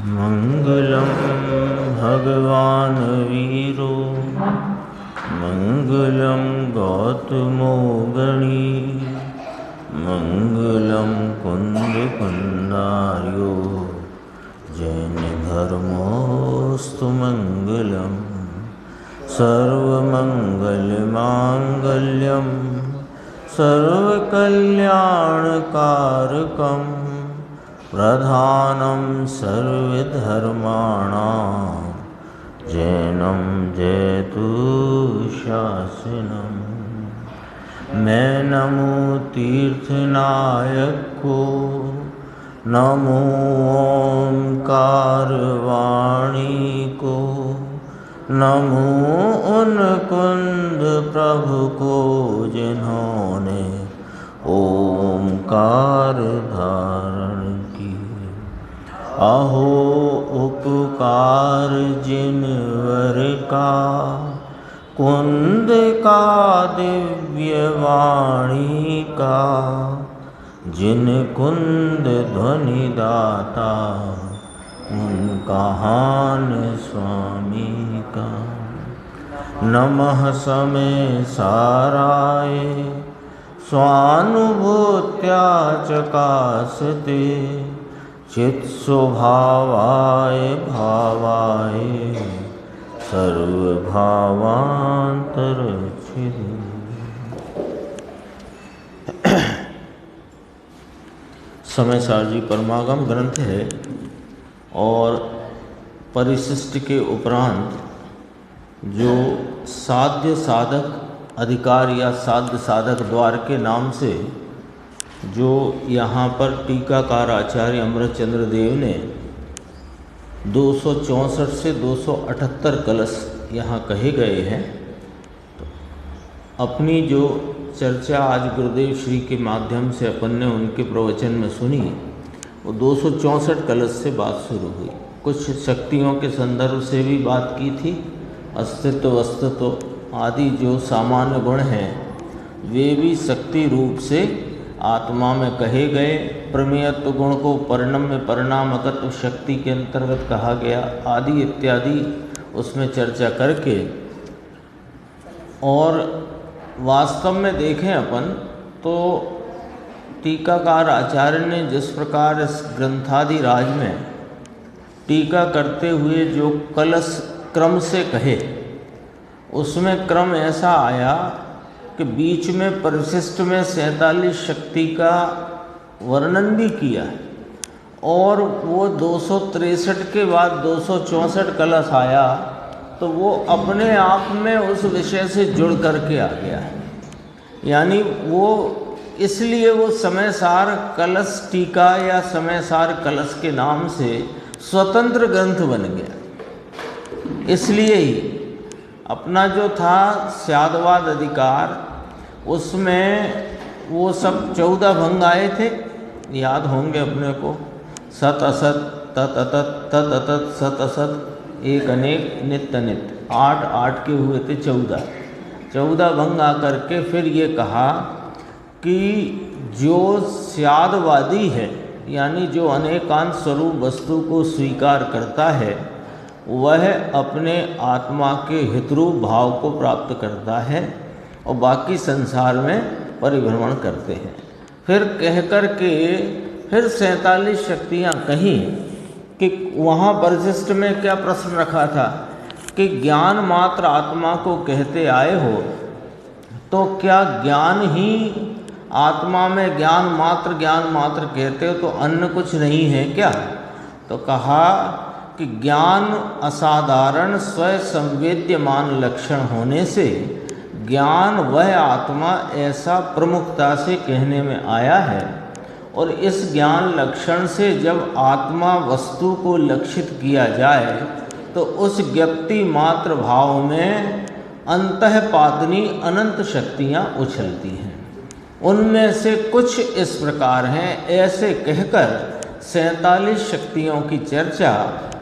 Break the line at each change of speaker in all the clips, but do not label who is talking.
मंगलम भगवान वीरो मंगलम गौतमो गणी मंगलम कुंद कुंडार्यो जैन धर्मोस्तु मंगलम सर्वमंगलमांगल्यम सर्वकल्याणकारकं प्रधानं सर्वधर्माणां जैनं जयतु शासनम्। मैं नमो तीर्थनायक को, नमो ओंकार वाणी को, नमो उन कुंद प्रभु को जिन्होंने ओंकार धारण की। अहो उपकार जिनवर का, कुंद का दिव्य वाणी का, जिन कुंद ध्वनि दाता उनका हान स्वामी का। नमः समय साराय स्वानुभूत्या चकासते चित् स्वभावाय भावाय सर्वभावांतरच्छिदे। समय सार जी परमागम ग्रंथ है और परिशिष्ट के उपरांत जो साध्य साधक अधिकार या साध्य साधक द्वार के नाम से जो यहाँ पर टीकाकार आचार्य अमृतचंद्र देव ने 264 से 278 कलश यहाँ कहे गए हैं। तो अपनी जो चर्चा आज गुरुदेव श्री के माध्यम से अपन ने उनके प्रवचन में सुनी, वो 264 कलश से बात शुरू हुई। कुछ शक्तियों के संदर्भ से भी बात की थी। अस्तित्व वस्तुत्व आदि जो सामान्य गुण हैं वे भी शक्ति रूप से आत्मा में कहे गए। प्रमेयत्व गुण को परिणम्य परिणामकत्व शक्ति के अंतर्गत कहा गया आदि इत्यादि उसमें चर्चा करके, और वास्तव में देखें अपन तो टीकाकार आचार्य ने जिस प्रकार इस ग्रंथादि राज में टीका करते हुए जो कलश क्रम से कहे, उसमें क्रम ऐसा आया कि बीच में परिशिष्ट में 47 शक्ति का वर्णन भी किया और वो 263 के बाद 264 कलश आया, तो वो अपने आप में उस विषय से जुड़ करके आ गया। यानी वो इसलिए वो समय सार कलश टीका या समय सार कलश के नाम से स्वतंत्र ग्रंथ बन गया। इसलिए ही अपना जो था स्यादवाद अधिकार, उसमें वो सब 14 भंग आए थे, याद होंगे अपने को। सत असत तत अतत तत अतत सत असत एक अनेक नित्य नित्य 8 के हुए थे 14 भंग आकर के फिर ये कहा कि जो स्यादवादी है, यानी जो अनेकांत स्वरूप वस्तु को स्वीकार करता है, वह अपने आत्मा के हितरूप भाव को प्राप्त करता है और बाकी संसार में परिभ्रमण करते हैं। फिर कह कर के फिर 47 शक्तियाँ कहीं कि वहाँ परिशिष्ट में क्या प्रश्न रखा था कि ज्ञान मात्र आत्मा को कहते आए हो, तो क्या ज्ञान ही आत्मा में ज्ञान मात्र कहते हो, तो अन्य कुछ नहीं है क्या? तो कहा कि ज्ञान असाधारण स्वयं संवेद्यमान लक्षण होने से ज्ञान वह आत्मा ऐसा प्रमुखता से कहने में आया है, और इस ज्ञान लक्षण से जब आत्मा वस्तु को लक्षित किया जाए तो उस ज्ञप्ति मात्र भाव में अंतःपादनी अनंत शक्तियाँ उछलती हैं। उनमें से कुछ इस प्रकार हैं। ऐसे कहकर 47 शक्तियों की चर्चा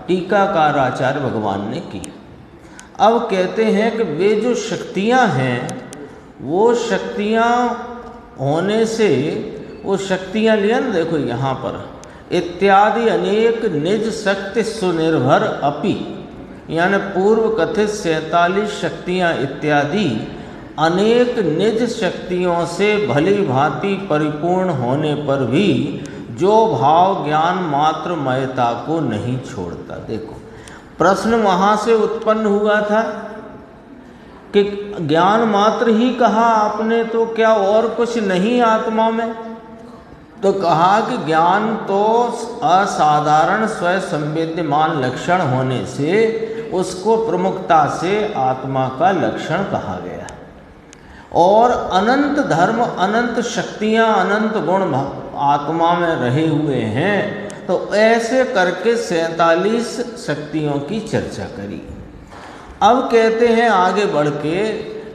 टीकाकार आचार्य भगवान ने की। अब कहते हैं कि वे जो शक्तियाँ हैं, वो शक्तियाँ होने से वो शक्तियाँ लिया ना, देखो यहाँ पर इत्यादि अनेक निज शक्ति सुनिर्भर अपि, यानी पूर्व कथित 47 शक्तियाँ इत्यादि अनेक निज शक्तियों से भली भांति परिपूर्ण होने पर भी जो भाव ज्ञान मात्र मयता को नहीं छोड़ता। देखो प्रश्न वहाँ से उत्पन्न हुआ था कि ज्ञान मात्र ही कहा आपने, तो क्या और कुछ नहीं आत्मा में? तो कहा कि ज्ञान तो असाधारण स्वयं संवेद्यमान लक्षण होने से उसको प्रमुखता से आत्मा का लक्षण कहा गया, और अनंत धर्म, अनंत शक्तियाँ, अनंत गुण आत्मा में रहे हुए हैं। तो ऐसे करके 47 शक्तियों की चर्चा करी। अब कहते हैं आगे बढ़ के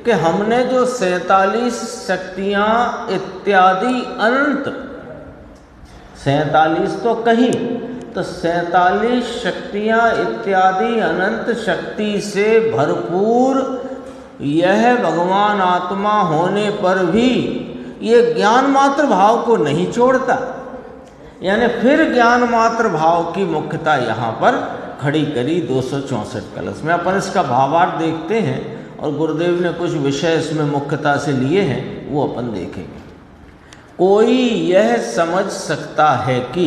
कि हमने जो 47 शक्तियाँ इत्यादि अनंत, 47 तो कहीं, तो 47 शक्तियाँ इत्यादि अनंत शक्ति से भरपूर यह भगवान आत्मा होने पर भी ये ज्ञान मात्र भाव को नहीं छोड़ता। यानी फिर ज्ञान मात्र भाव की मुख्यता यहाँ पर खड़ी करी 264 कलश में। अपन इसका भावार्थ देखते हैं और गुरुदेव ने कुछ विषय इसमें मुख्यता से लिए हैं, वो अपन देखेंगे। कोई यह समझ सकता है कि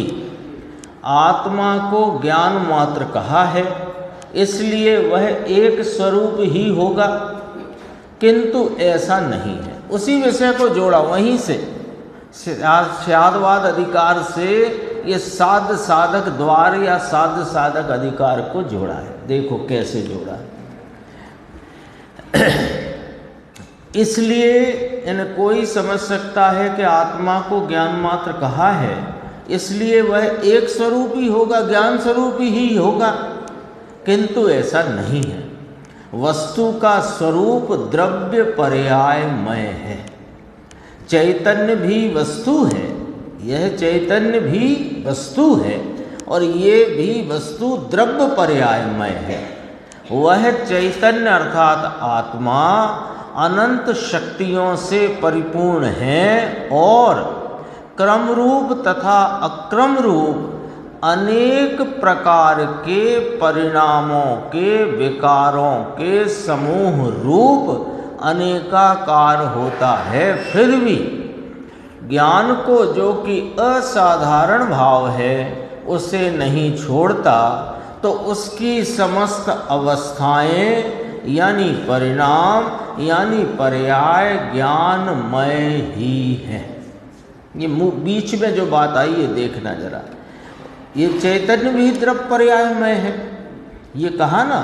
आत्मा को ज्ञान मात्र कहा है इसलिए वह एक स्वरूप ही होगा, किंतु ऐसा नहीं है। उसी विषय को जोड़ा वहीं से स्यादवाद अधिकार से ये साध साधक द्वार या साध साधक अधिकार को जोड़ा है। देखो कैसे जोड़ा है। इसलिए इन कोई समझ सकता है कि आत्मा को ज्ञान मात्र कहा है इसलिए वह एक स्वरूप ही होगा, ज्ञान स्वरूप ही होगा, किंतु ऐसा नहीं है। वस्तु का स्वरूप द्रव्य पर्यायमय है। चैतन्य भी वस्तु है, यह चैतन्य भी वस्तु है और ये भी वस्तु द्रव्य पर्यायमय है। वह चैतन्य अर्थात आत्मा अनंत शक्तियों से परिपूर्ण है और क्रम रूप तथा अक्रम रूप अनेक प्रकार के परिणामों के विकारों के समूह रूप अनेकाकार होता है। फिर भी ज्ञान को जो कि असाधारण भाव है उसे नहीं छोड़ता, तो उसकी समस्त अवस्थाएं यानी परिणाम यानी पर्याय ज्ञानमय ही है। ये बीच में जो बात आई है देखना जरा, ये चैतन्य भी द्रव्य पर्यायमय है, ये कहा ना,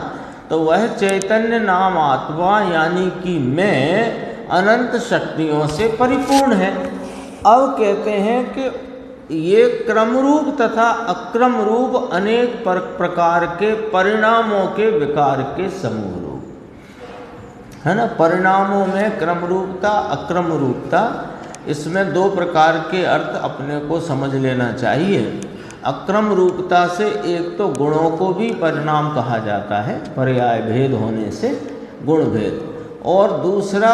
तो वह चैतन्य नाम आत्मा यानी कि मैं अनंत शक्तियों से परिपूर्ण है। अब कहते हैं कि ये क्रम रूप तथा अक्रम रूप अनेक प्रकार के परिणामों के विकार के समूह रूप है ना। परिणामों में क्रम रूपता अक्रम रूपता, इसमें दो प्रकार के अर्थ अपने को समझ लेना चाहिए। अक्रम रूपता से एक तो गुणों को भी परिणाम कहा जाता है, पर्याय भेद होने से गुण भेद, और दूसरा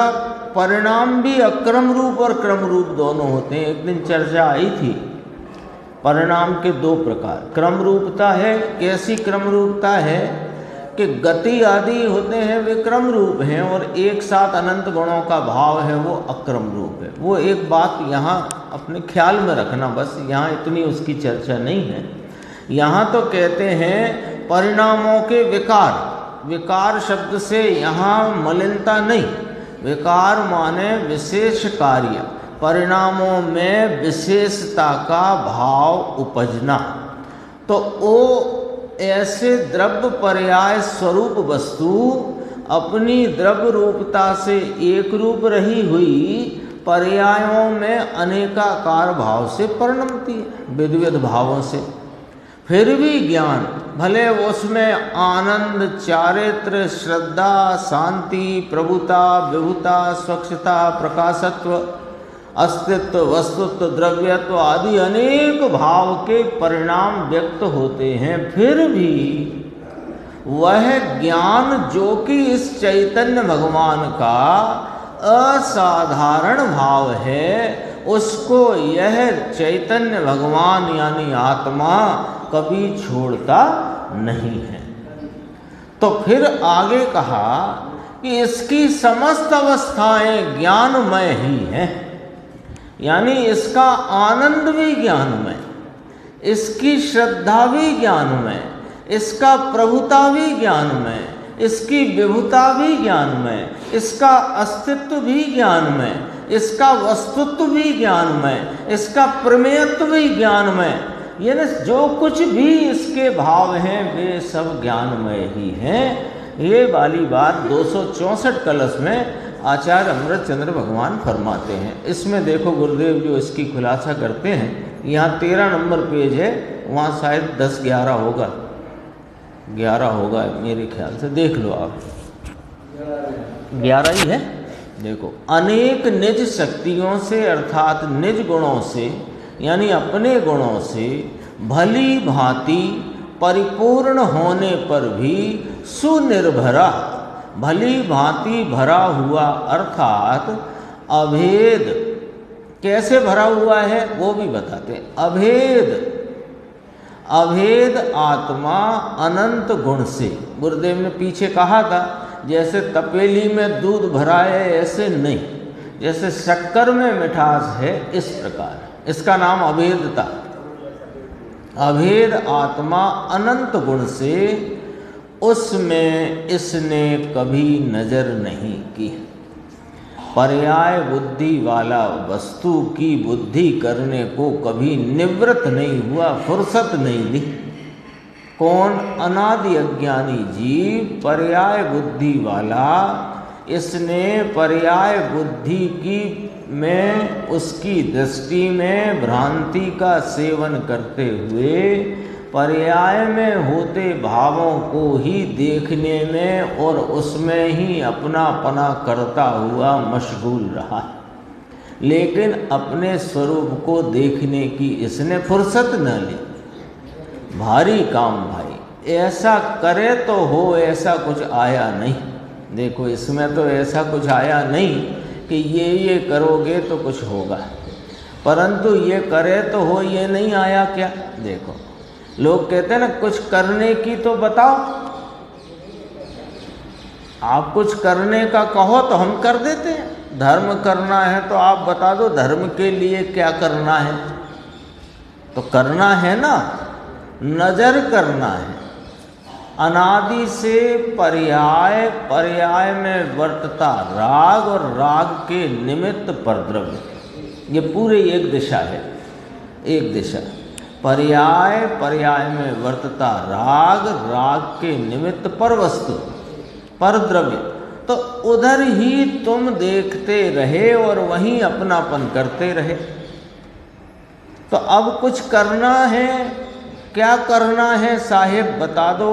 परिणाम भी अक्रम रूप और क्रम रूप दोनों होते हैं। एक दिन चर्चा आई थी परिणाम के दो प्रकार। क्रम रूपता है, कैसी क्रम रूपता है कि गति आदि होते हैं वे क्रम रूप हैं और एक साथ अनंत गुणों का भाव है वो अक्रम रूप है। वो एक बात यहाँ अपने ख्याल में रखना, बस यहाँ इतनी उसकी चर्चा नहीं है। यहाँ तो कहते हैं परिणामों के विकार, विकार शब्द से यहाँ मलिनता नहीं, विकार माने विशेष कार्य, परिणामों में विशेषता का भाव उपजना। तो वो ऐसे द्रव्य पर्याय स्वरूप वस्तु अपनी द्रव्य रूपता से एक रूप रही हुई पर्यायों में अनेकाकार भाव से परिणमती है, विविध भावों से। फिर भी ज्ञान भले उसमें आनंद, चारित्र, श्रद्धा, शांति, प्रभुता, विभुता, स्वच्छता, प्रकाशत्व, अस्तित्व, वस्तुत्व, द्रव्यत्व आदि अनेक भाव के परिणाम व्यक्त होते हैं, फिर भी वह ज्ञान जो कि इस चैतन्य भगवान का असाधारण भाव है उसको यह चैतन्य भगवान यानी आत्मा कभी छोड़ता नहीं है। तो फिर आगे कहा कि इसकी समस्त अवस्थाएं ज्ञानमय ही हैं, यानी इसका आनंद भी ज्ञानमय, इसकी श्रद्धा भी ज्ञानमय, इसका प्रभुता भी ज्ञानमय, इसकी विभुता भी ज्ञानमय, इसका अस्तित्व भी ज्ञानमय, इसका वस्तुत्व भी ज्ञानमय, इसका प्रमेयत्व भी ज्ञानमय, यानी जो कुछ भी इसके भाव हैं वे सब ज्ञानमय ही हैं। ये वाली बात 264 कलश में आचार्य अमृतचंद्र भगवान फरमाते हैं। इसमें देखो गुरुदेव जो इसकी खुलासा करते हैं, यहाँ 13 नंबर पेज है, वहाँ शायद 10-11 होगा, 11 होगा मेरे ख्याल से, देख लो आप, 11 ही है। देखो, अनेक निज शक्तियों से अर्थात निज गुणों से यानी अपने गुणों से भली भांति परिपूर्ण होने पर भी सुनिर्भरा, भली भांति भरा हुआ अर्थात अभेद, कैसे भरा हुआ है वो भी बताते हैं। अभेद आत्मा अनंत गुण से, गुरुदेव ने पीछे कहा था जैसे तपेली में दूध भरा है ऐसे नहीं, जैसे शक्कर में मिठास है इस प्रकार, इसका नाम अभेदता। अभेद आत्मा अनंत गुण से उसमें इसने कभी नजर नहीं की। पर्याय बुद्धि वाला वस्तु की बुद्धि करने को कभी निवृत्त नहीं हुआ, फुर्सत नहीं ली। कौन? अनादि अज्ञानी जीव पर्याय बुद्धि वाला, इसने पर्याय बुद्धि की में उसकी दृष्टि में भ्रांति का सेवन करते हुए पर्याय में होते भावों को ही देखने में और उसमें ही अपनापना करता हुआ मशगूल रहा, लेकिन अपने स्वरूप को देखने की इसने फुर्सत न ली। भारी काम भाई, ऐसा करे तो हो, ऐसा कुछ आया नहीं। देखो इसमें तो ऐसा कुछ आया नहीं कि ये करोगे तो कुछ होगा, परंतु ये करे तो हो, ये नहीं आया क्या? देखो लोग कहते हैं ना कुछ करने की तो बताओ, आप कुछ करने का कहो तो हम कर देते हैं। धर्म करना है तो आप बता दो धर्म के लिए क्या करना है, तो करना है ना, नजर करना है। अनादि से पर्याय में वर्तता राग और राग के निमित्त परद्रव्य, ये पूरे एक दिशा है, एक दिशा। पर्याय में वर्तता राग, राग के निमित्त पर वस्तु, पर द्रव्य, तो उधर ही तुम देखते रहे और वहीं अपनापन करते रहे। तो अब कुछ करना है, क्या करना है साहेब बता दो,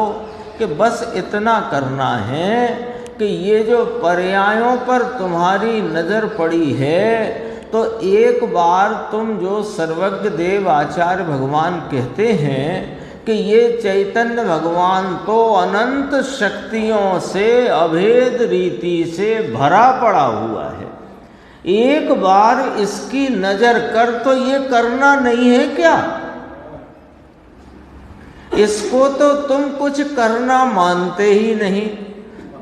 कि बस इतना करना है कि ये जो पर्यायों पर तुम्हारी नज़र पड़ी है, तो एक बार तुम जो सर्वज्ञ देव आचार्य भगवान कहते हैं कि ये चैतन्य भगवान तो अनंत शक्तियों से अभेद रीति से भरा पड़ा हुआ है, एक बार इसकी नज़र कर, तो ये करना नहीं है क्या? इसको तो तुम कुछ करना मानते ही नहीं,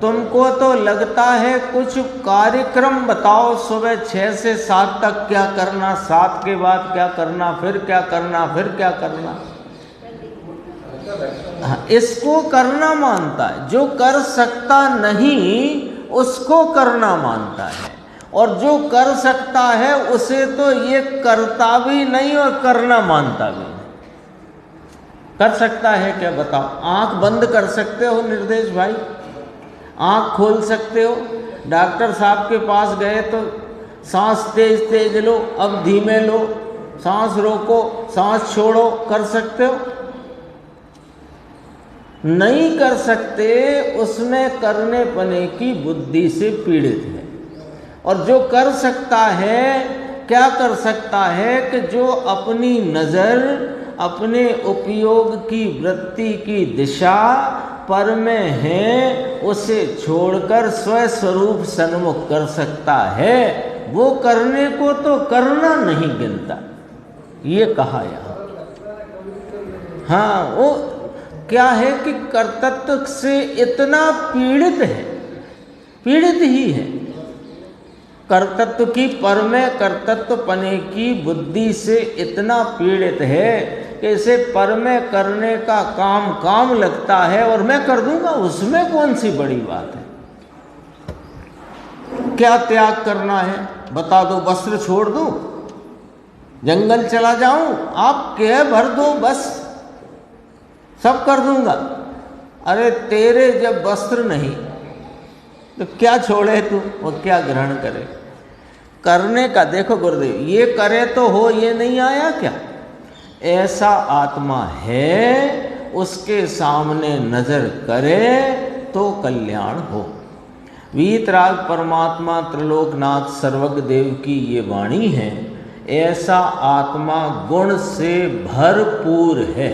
तुमको तो लगता है कुछ कार्यक्रम बताओ, सुबह 6 से 7 तक क्या करना, 7 के बाद क्या करना, फिर क्या करना, फिर क्या करना। इसको करना मानता है, जो कर सकता नहीं उसको करना मानता है, और जो कर सकता है उसे तो ये करता भी नहीं और करना मानता भी नहीं। कर सकता है क्या बताओ? आंख बंद कर सकते हो निर्देश भाई, आंख खोल सकते हो? डॉक्टर साहब के पास गए तो सांस तेज तेज लो, अब धीमे लो, सांस रोको, सांस छोड़ो, कर सकते हो? नहीं कर सकते, उसमें करने पने की बुद्धि से पीड़ित है। और जो कर सकता है, क्या कर सकता है कि जो अपनी नज़र अपने उपयोग की वृत्ति की दिशा पर में है, उसे छोड़कर स्वस्वरूप सन्मुख कर सकता है, वो करने को तो करना नहीं गिनता, ये कहा यहाँ। हाँ, वो क्या है कि कर्तृत्व से इतना पीड़ित है, पीड़ित ही है, कर्तृत्व की पर में कर्तृत्व पने की बुद्धि से इतना पीड़ित है कि इसे पर में करने का काम काम लगता है और मैं कर दूंगा, उसमें कौन सी बड़ी बात है। क्या त्याग करना है बता दो, वस्त्र छोड़ दूं, जंगल चला जाऊं, आप कह भर दो, बस सब कर दूंगा। अरे तेरे जब वस्त्र नहीं तो क्या छोड़े तू और क्या ग्रहण करे। करने का देखो गुरुदेव, ये करे तो हो, ये नहीं आया क्या। ऐसा आत्मा है, उसके सामने नजर करे तो कल्याण हो। वीतराग परमात्मा त्रिलोकनाथ सर्वज्ञ देव की ये वाणी है। ऐसा आत्मा गुण से भरपूर है,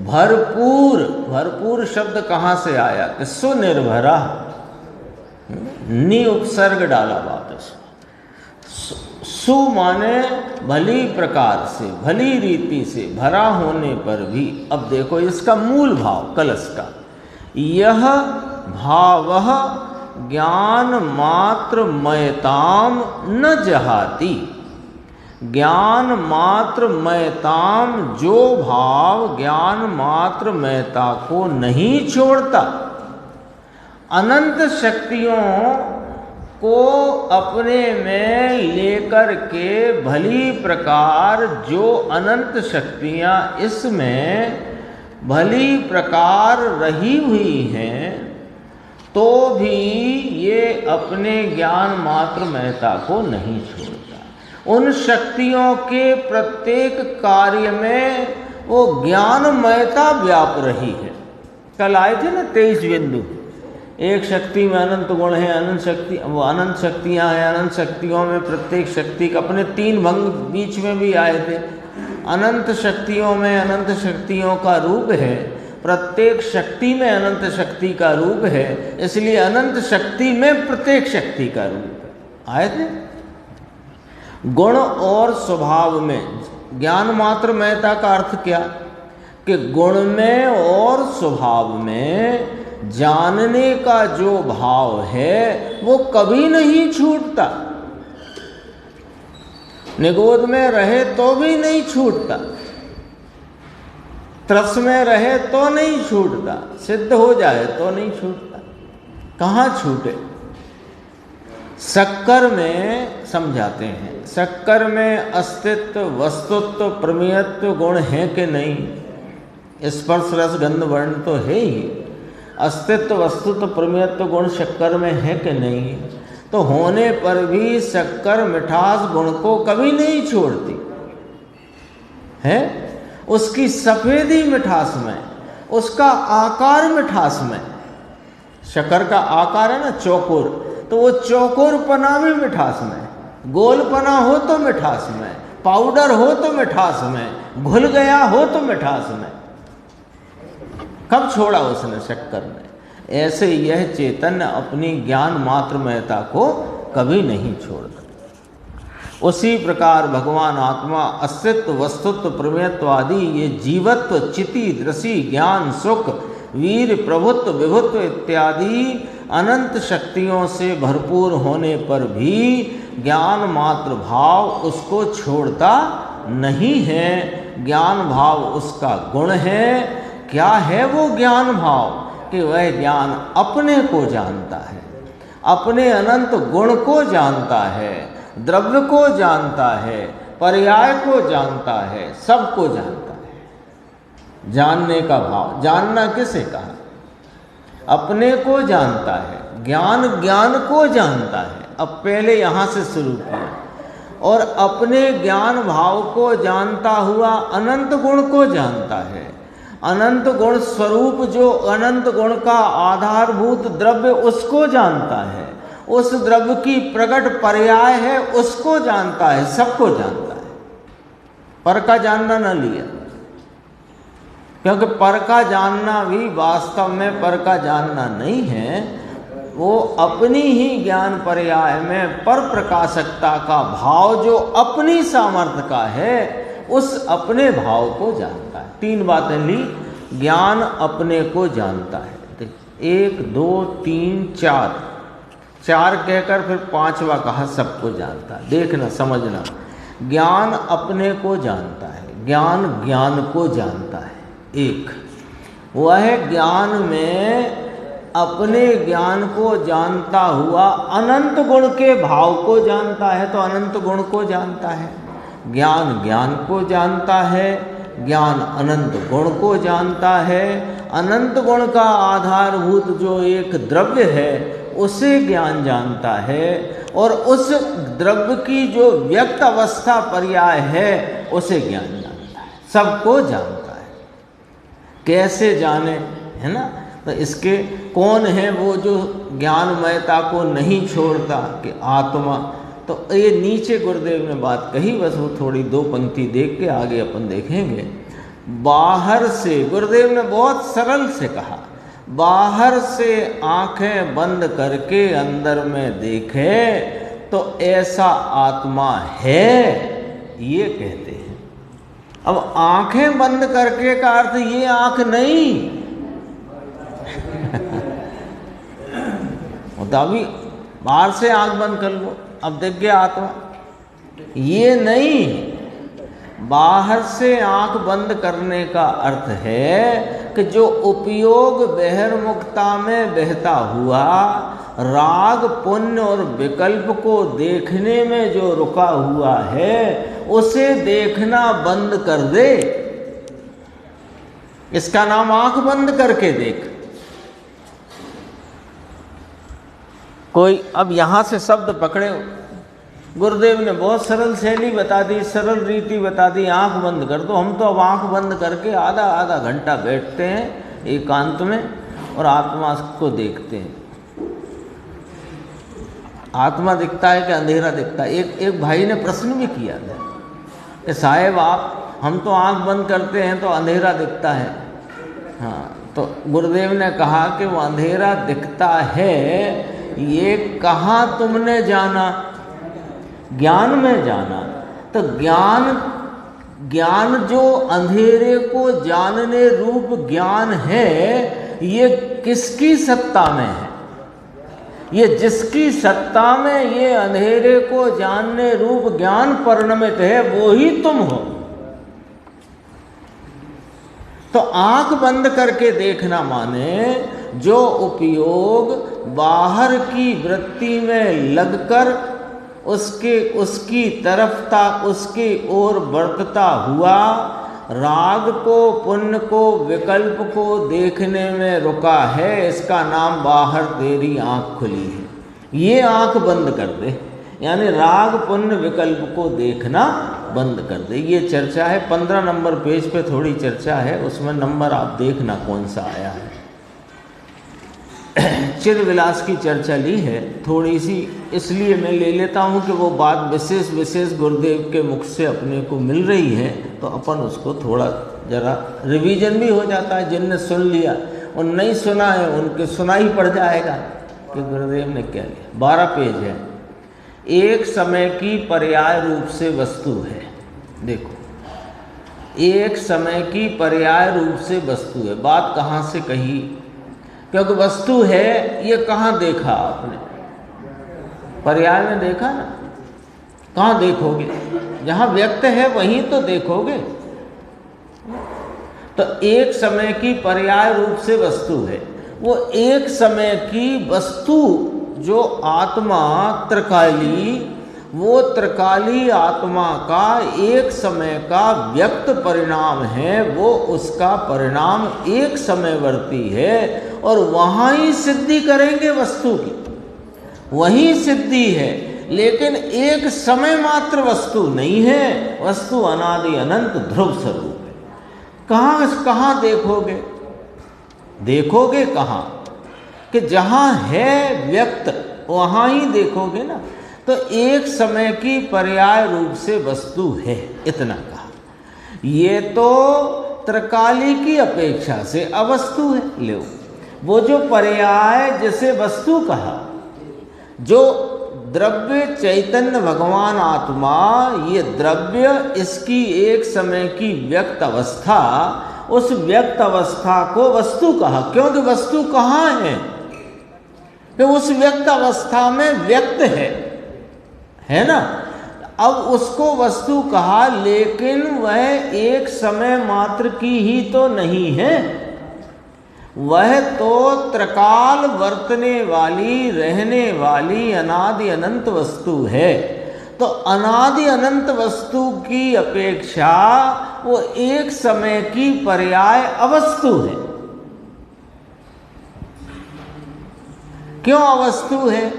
भरपूर। भरपूर शब्द कहाँ से आया कि सुनिर्भरा, नि उपसर्ग डाला बात है। सु माने भली प्रकार से, भली रीति से, भरा होने पर भी। अब देखो इसका मूल भाव कलश का, यह भाव ज्ञान मात्र मयताम न जहाती। ज्ञान मात्र मयताम, जो भाव ज्ञान मात्र मयता को नहीं छोड़ता। अनंत शक्तियों को अपने में लेकर के भली प्रकार जो अनंत शक्तियाँ इसमें भली प्रकार रही हुई हैं, तो भी ये अपने ज्ञान मात्र महता को नहीं छोड़ता। उन शक्तियों के प्रत्येक कार्य में वो ज्ञान महता व्याप रही है। कल आए थे ना 23 बिंदु, एक शक्ति में अनंत गुण है, अनंत शक्ति, वो अनंत शक्तियाँ हैं, अनंत शक्तियों में प्रत्येक शक्ति का अपने 3 भंग बीच में भी आए थे। अनंत शक्तियों में अनंत शक्तियों का रूप है, प्रत्येक शक्ति में अनंत शक्ति का रूप है, इसलिए अनंत शक्ति में प्रत्येक शक्ति का रूप है। आए थे। गुण और स्वभाव में ज्ञान मात्र महता का अर्थ क्या कि गुण में और स्वभाव में जानने का जो भाव है वो कभी नहीं छूटता। निगोद में रहे तो भी नहीं छूटता, त्रस में रहे तो नहीं छूटता, सिद्ध हो जाए तो नहीं छूटता। कहाँ छूटे। शक्कर में समझाते हैं, शक्कर में अस्तित्व, वस्तुत्व, प्रमेयत्व गुण है कि नहीं। स्पर्श रस गंध वर्ण तो है ही। अस्तित्व, वस्तुत्व, प्रमेयत्व गुण शक्कर में है कि नहीं। तो होने पर भी शक्कर मिठास गुण को कभी नहीं छोड़ती है। उसकी सफेदी मिठास में, उसका आकार मिठास में। शक्कर का आकार है ना चौकोर, तो वो चौकोरपना भी मिठास में, गोलपना हो तो मिठास में, पाउडर हो तो मिठास में, घुल गया हो तो मिठास में। कब छोड़ा उसने शक्कर ने। ऐसे यह चैतन्य अपनी ज्ञान मात्र महता को कभी नहीं छोड़ता। उसी प्रकार भगवान आत्मा अस्तित्व, वस्तुत्व, प्रमेयत्व आदि ये जीवत्व, चिति, दृषि, ज्ञान, सुख, वीर, प्रभुत्व, विभुत्व इत्यादि अनंत शक्तियों से भरपूर होने पर भी ज्ञान मात्र भाव उसको छोड़ता नहीं है। ज्ञान भाव उसका गुण है। क्या है वो ज्ञान भाव कि वह ज्ञान अपने को जानता है, अपने अनंत गुण को जानता है, द्रव्य को जानता है, पर्याय को जानता है, सबको जानता है। जानने का भाव, जानना किसे कहा। अपने को जानता है, ज्ञान ज्ञान को जानता है। अब पहले यहाँ से शुरू किया। और अपने ज्ञान भाव को जानता हुआ अनंत गुण को जानता है। अनंत गुण स्वरूप जो अनंत गुण का आधारभूत द्रव्य उसको जानता है। उस द्रव्य की प्रकट पर्याय है उसको जानता है, सबको जानता है। पर का जानना न लिया, क्योंकि पर का जानना भी वास्तव में पर का जानना नहीं है। वो अपनी ही ज्ञान पर्याय में पर प्रकाशकता का भाव जो अपनी सामर्थ्य का है उस अपने भाव को जानता है। 3 बातें ली। ज्ञान अपने को जानता है। 1 2 3 4 कहकर फिर 5वां कहा सबको जानता है। देखना समझना, ज्ञान अपने को जानता है, ज्ञान ज्ञान को जानता है। 1 वह ज्ञान में अपने ज्ञान को जानता हुआ अनंत गुण के भाव को जानता है, तो अनंत गुण को जानता है। ज्ञान ज्ञान को जानता है, ज्ञान अनंत गुण को जानता है। अनंत गुण का आधारभूत जो एक द्रव्य है उसे ज्ञान जानता है, और उस द्रव्य की जो व्यक्त अवस्था पर्याय है उसे ज्ञान जानता है। सबको जानता है। कैसे जाने, है ना? तो इसके कौन है वो जो ज्ञानमयता को नहीं छोड़ता कि आत्मा। तो ये नीचे गुरुदेव ने बात कही, बस वो थोड़ी 2 पंक्ति देख के आगे अपन देखेंगे। बाहर से गुरुदेव ने बहुत सरल से कहा, बाहर से आंखें बंद करके अंदर में देखे तो ऐसा आत्मा है, ये कहते हैं। अब आंखें बंद करके का अर्थ ये आंख नहीं तो अभी बाहर से आंख बंद कर लो, अब देख गया आत्मा, ये नहीं। बाहर से आंख बंद करने का अर्थ है कि जो उपयोग बहिर्मुखता में बहता हुआ राग पुण्य और विकल्प को देखने में जो रुका हुआ है उसे देखना बंद कर दे। इसका नाम आंख बंद करके देख। कोई अब यहां से शब्द पकड़े, गुरुदेव ने बहुत सरल शैली बता दी, सरल रीति बता दी, आंख बंद कर दो। हम तो अब आंख बंद करके आधा घंटा बैठते हैं एकांत में और आत्मा को देखते हैं। आत्मा दिखता है कि अंधेरा दिखता है? एक भाई ने प्रश्न भी किया था कि साहेब हम तो आंख बंद करते हैं तो अंधेरा दिखता है। हाँ, तो गुरुदेव ने कहा कि वो अंधेरा दिखता है, ये कहाँ तुमने जाना? ज्ञान में जाना। तो ज्ञान जो अंधेरे को जानने रूप ज्ञान है, ये किसकी सत्ता में है? ये जिसकी सत्ता में ये अंधेरे को जानने रूप ज्ञान परिणमित है, वो ही तुम हो। तो आंख बंद करके देखना माने जो उपयोग बाहर की वृत्ति में लगकर उसकी तरफता उसकी ओर बढ़ता हुआ राग को पुण्य को विकल्प को देखने में रुका है, इसका नाम बाहर तेरी आंख खुली है। ये आंख बंद कर दे, यानी राग पुण्य विकल्प को देखना बंद कर दे। ये चर्चा है 15 नंबर पेज पे, थोड़ी चर्चा है उसमें, नंबर आप देखना कौन सा आया है। चिर विलास की चर्चा ली है थोड़ी सी, इसलिए मैं ले लेता हूँ कि वो बात विशेष गुरुदेव के मुख से अपने को मिल रही है, तो अपन उसको थोड़ा जरा रिवीजन भी हो जाता है। जिनने सुन लिया और नहीं सुना है उनके सुनाई पड़ जाएगा कि गुरुदेव ने क्या लिया। 12 पेज है। एक समय की पर्याय रूप से वस्तु है। देखो, एक समय की पर्याय रूप से वस्तु है। बात कहाँ से कही? क्योंकि वस्तु है, ये कहाँ देखा आपने? पर्याय में देखा ना। कहाँ देखोगे? जहाँ व्यक्त है वहीं तो देखोगे। तो एक समय की पर्याय रूप से वस्तु है। वो एक समय की वस्तु जो आत्मा त्रिकाली, वो त्रिकाली आत्मा का एक समय का व्यक्त परिणाम है। वो उसका परिणाम एक समयवर्ती है और वहाँ ही सिद्धि करेंगे वस्तु की, वही सिद्धि है। लेकिन एक समय मात्र वस्तु नहीं है, वस्तु अनादि अनंत ध्रुव स्वरूप है। कहाँ देखोगे? देखोगे कहाँ? कि जहाँ है व्यक्त वहाँ ही देखोगे ना। तो एक समय की पर्याय रूप से वस्तु है, इतना कहा। ये तो त्रिकाली की अपेक्षा से अवस्तु है। लो, वो जो पर्याय जिसे वस्तु कहा, जो द्रव्य चैतन्य भगवान आत्मा, ये द्रव्य इसकी एक समय की व्यक्त अवस्था, उस व्यक्त अवस्था को वस्तु कहा। क्योंकि वस्तु कहाँ है? कि उस व्यक्त अवस्था में व्यक्त है ना। अब उसको वस्तु कहा, लेकिन वह एक समय मात्र की ही तो नहीं है, वह तो त्रिकाल वर्तने वाली, रहने वाली अनादि अनंत वस्तु है। तो अनादि अनंत वस्तु की अपेक्षा वो एक समय की पर्याय अवस्तु है। क्यों अवस्तु है?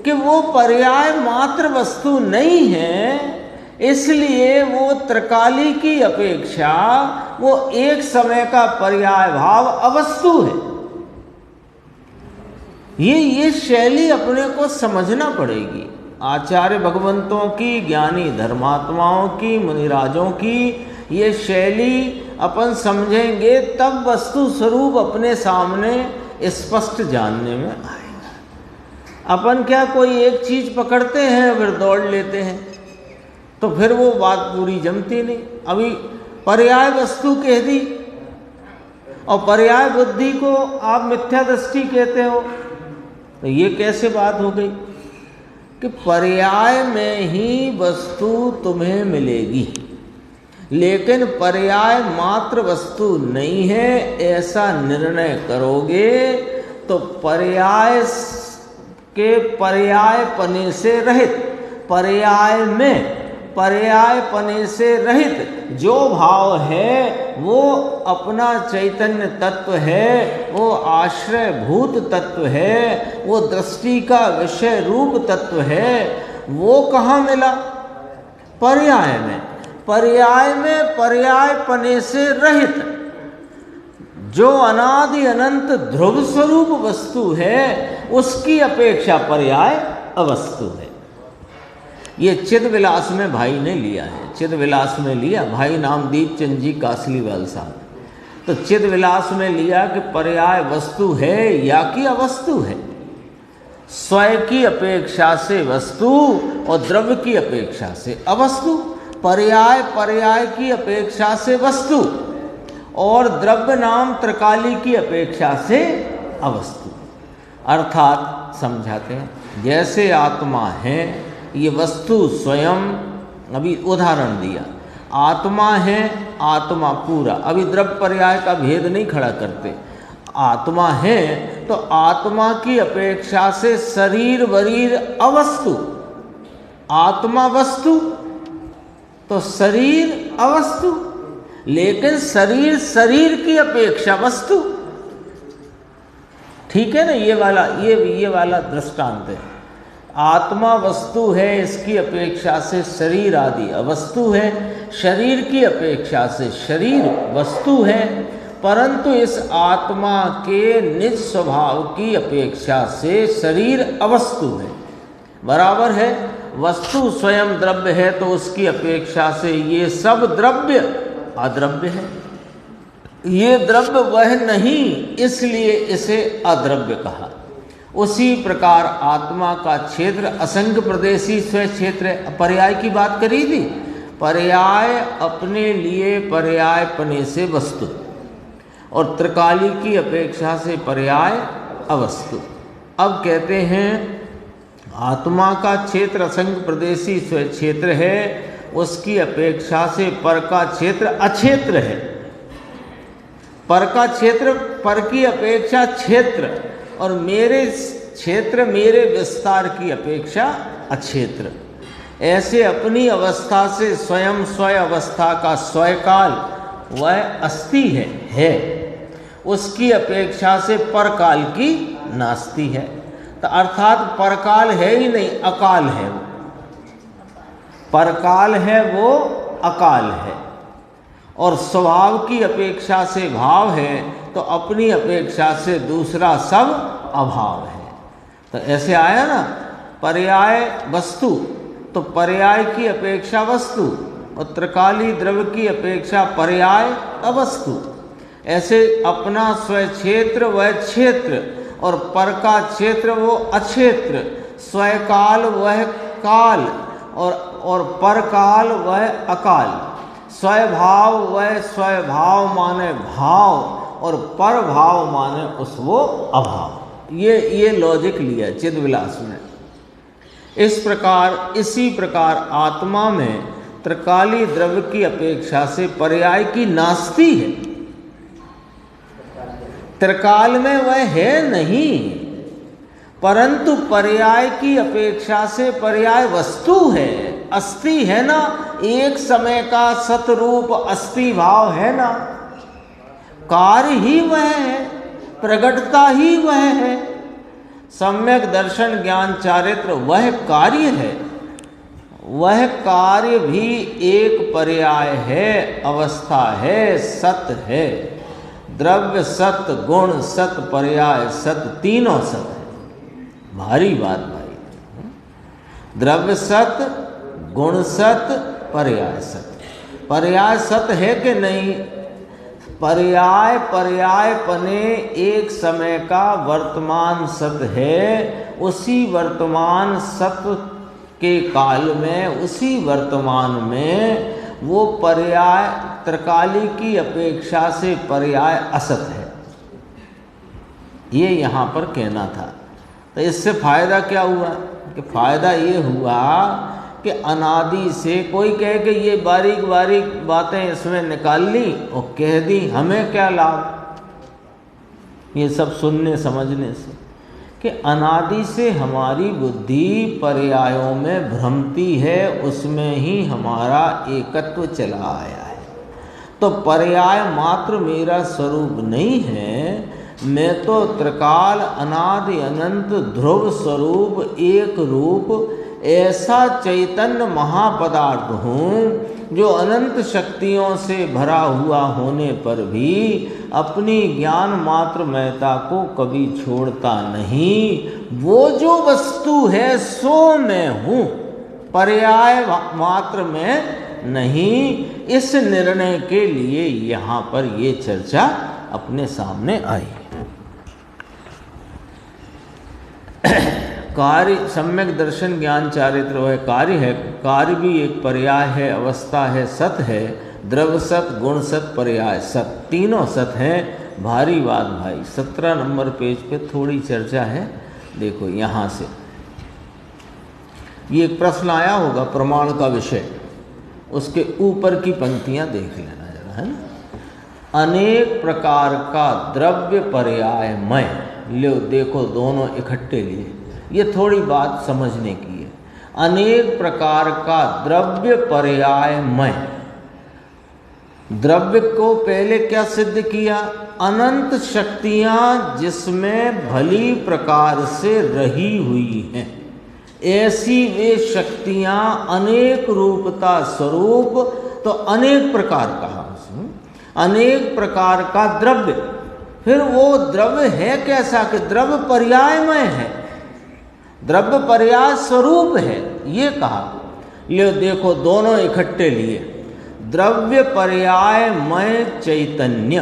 कि वो पर्याय मात्र वस्तु नहीं है, इसलिए वो त्रिकाली की अपेक्षा वो एक समय का पर्याय भाव अवस्तु है। ये शैली अपने को समझना पड़ेगी। आचार्य भगवंतों की, ज्ञानी धर्मात्माओं की, मुनिराजों की ये शैली अपन समझेंगे तब वस्तु स्वरूप अपने सामने स्पष्ट जानने में आएगा। अपन क्या कोई एक चीज पकड़ते हैं फिर दौड़ लेते हैं, तो फिर वो बात पूरी जमती नहीं। अभी पर्याय वस्तु कह दी और पर्याय बुद्धि को आप मिथ्या दृष्टि कहते हो, तो ये कैसे बात हो गई कि पर्याय में ही वस्तु तुम्हें मिलेगी, लेकिन पर्याय मात्र वस्तु नहीं है ऐसा निर्णय करोगे तो पर्याय के पर्यायपने से रहित, पर्याय में पर्यायपने से रहित जो भाव है वो अपना चैतन्य तत्व है, वो आश्रय भूत तत्व है, वो दृष्टि का विषय रूप तत्व है। वो कहाँ मिला? पर्याय में। पर्याय में पर्यायपने से रहित जो अनादि अनंत ध्रुव स्वरूप वस्तु है उसकी अपेक्षा पर्याय अवस्तु है। ये चिद विलास में भाई ने लिया है, चिद विलास में लिया भाई नामदीप चंद जी कासलीवाल साहब। तो चिद विलास में लिया कि पर्याय वस्तु है या कि अवस्तु है। स्वयं की अपेक्षा से वस्तु और द्रव्य की अपेक्षा से अवस्तु, पर्याय पर्याय की अपेक्षा से वस्तु और द्रव्य नाम त्रिकाली की अपेक्षा से अवस्तु। अर्थात समझाते हैं, जैसे आत्मा है ये वस्तु स्वयं, अभी उदाहरण दिया, आत्मा है, आत्मा पूरा, अभी द्रव्य पर्याय का भेद नहीं खड़ा करते। आत्मा है तो आत्मा की अपेक्षा से शरीर वरीर अवस्तु, आत्मा वस्तु तो शरीर अवस्तु, लेकिन शरीर शरीर की अपेक्षा वस्तु। ठीक है ना? ये वाला दृष्टांत है। आत्मा वस्तु है, इसकी अपेक्षा से शरीर आदि अवस्तु है, शरीर की अपेक्षा से शरीर वस्तु है, परंतु इस आत्मा के निज स्वभाव की अपेक्षा से शरीर अवस्तु है। बराबर है, वस्तु स्वयं द्रव्य है तो उसकी अपेक्षा से ये सब द्रव्य अद्रव्य है। ये द्रव्य वह नहीं, इसलिए इसे अद्रव्य कहा। उसी प्रकार आत्मा का क्षेत्र असंग प्रदेशी स्व क्षेत्र, पर्याय की बात करी थी। पर्याय अपने लिए पर्यायपने से वस्तु और त्रिकाली की अपेक्षा से पर्याय अवस्तु। अब कहते हैं आत्मा का क्षेत्र असंग प्रदेशी स्व क्षेत्र है, उसकी अपेक्षा से पर का क्षेत्र अक्षेत्र है। पर का क्षेत्र पर की अपेक्षा क्षेत्र और मेरे क्षेत्र मेरे विस्तार की अपेक्षा अक्षेत्र। ऐसे अपनी अवस्था से स्वयं स्वय अवस्था का स्वयकाल वह अस्ति है, उसकी अपेक्षा से परकाल की नास्ति है। तो अर्थात परकाल है ही नहीं, अकाल है वो। परकाल है वो अकाल है, और स्वभाव की अपेक्षा से भाव है तो अपनी अपेक्षा से दूसरा सब अभाव है। तो ऐसे आया ना, पर्याय वस्तु तो पर्याय की अपेक्षा वस्तु और त्रिकाली द्रव्य की अपेक्षा पर्याय अवस्तु। ऐसे अपना स्वक्षेत्र वह क्षेत्र और पर का क्षेत्र वो अक्षेत्र, स्वकाल वह काल और परकाल वह अकाल, स्वभाव वह स्वभाव माने भाव और पर भाव माने उस वो अभाव। ये लॉजिक लिया चिद्विलास में। इसी प्रकार आत्मा में त्रिकाली द्रव्य की अपेक्षा से पर्याय की नास्ति है। त्रिकाल में वह है नहीं, परंतु पर्याय की अपेक्षा से पर्याय वस्तु है, अस्थि है ना, एक समय का सतरूप अस्थि भाव है ना, कार्य ही वह है, प्रगटता ही वह है। सम्यक दर्शन ज्ञान चारित्र वह कार्य है, वह कार्य भी एक पर्याय है, अवस्था है, सत है। द्रव्य सत, गुण सत, पर्याय सत, तीनों सत है। भारी बात भाई। द्रव्य सत, गुण सत, पर्याय सत। पर्याय सत है कि नहीं? पर्याय पने एक समय का वर्तमान सत है, उसी वर्तमान सत के काल में, उसी वर्तमान में वो पर्याय त्रिकाली की अपेक्षा से पर्याय असत है। ये यहाँ पर कहना था। तो इससे फायदा क्या हुआ? कि फायदा ये हुआ कि अनादि से कोई कहे कि ये बारीक बारीक बातें इसमें निकाल ली और कह दी, हमें क्या लाभ ये सब सुनने समझने से? कि अनादि से हमारी बुद्धि पर्यायों में भ्रमती है, उसमें ही हमारा एकत्व चला आया है। तो पर्याय मात्र मेरा स्वरूप नहीं है, मैं तो त्रिकाल अनादि अनंत ध्रुव स्वरूप एक रूप ऐसा चैतन्य महापदार्थ हूँ जो अनंत शक्तियों से भरा हुआ होने पर भी अपनी ज्ञान मात्र महता को कभी छोड़ता नहीं। वो जो वस्तु है सो मैं हूँ, पर्याय मात्र में नहीं। इस निर्णय के लिए यहाँ पर ये चर्चा अपने सामने आई। कार्य सम्यक दर्शन ज्ञान चारित्र वह कार्य है, कार्य भी एक पर्याय है, अवस्था है, सत है। द्रव्य सत, गुण सत, पर्याय सत, तीनों सत हैं। भारी बात भाई। 17 नंबर पेज पे थोड़ी चर्चा है, देखो यहाँ से ये एक प्रश्न आया होगा प्रमाण का विषय, उसके ऊपर की पंक्तियाँ देख लेना जरा, है ना। अनेक प्रकार का द्रव्य पर्यायमय, लो देखो दोनों इकट्ठे लिए, ये थोड़ी बात समझने की है। अनेक प्रकार का द्रव्य पर्यायमय, द्रव्य को पहले क्या सिद्ध किया? अनंत शक्तियाँ जिसमें भली प्रकार से रही हुई हैं, ऐसी वे शक्तियाँ अनेक रूपता स्वरूप, तो अनेक प्रकार कहा उसमें, अनेक प्रकार का द्रव्य। फिर वो द्रव्य है कैसा? कि द्रव्य पर्यायमय है, द्रव्य पर्याय स्वरूप है, ये कहा। ये देखो दोनों इकट्ठे लिए। द्रव्य पर्यायमय चैतन्य,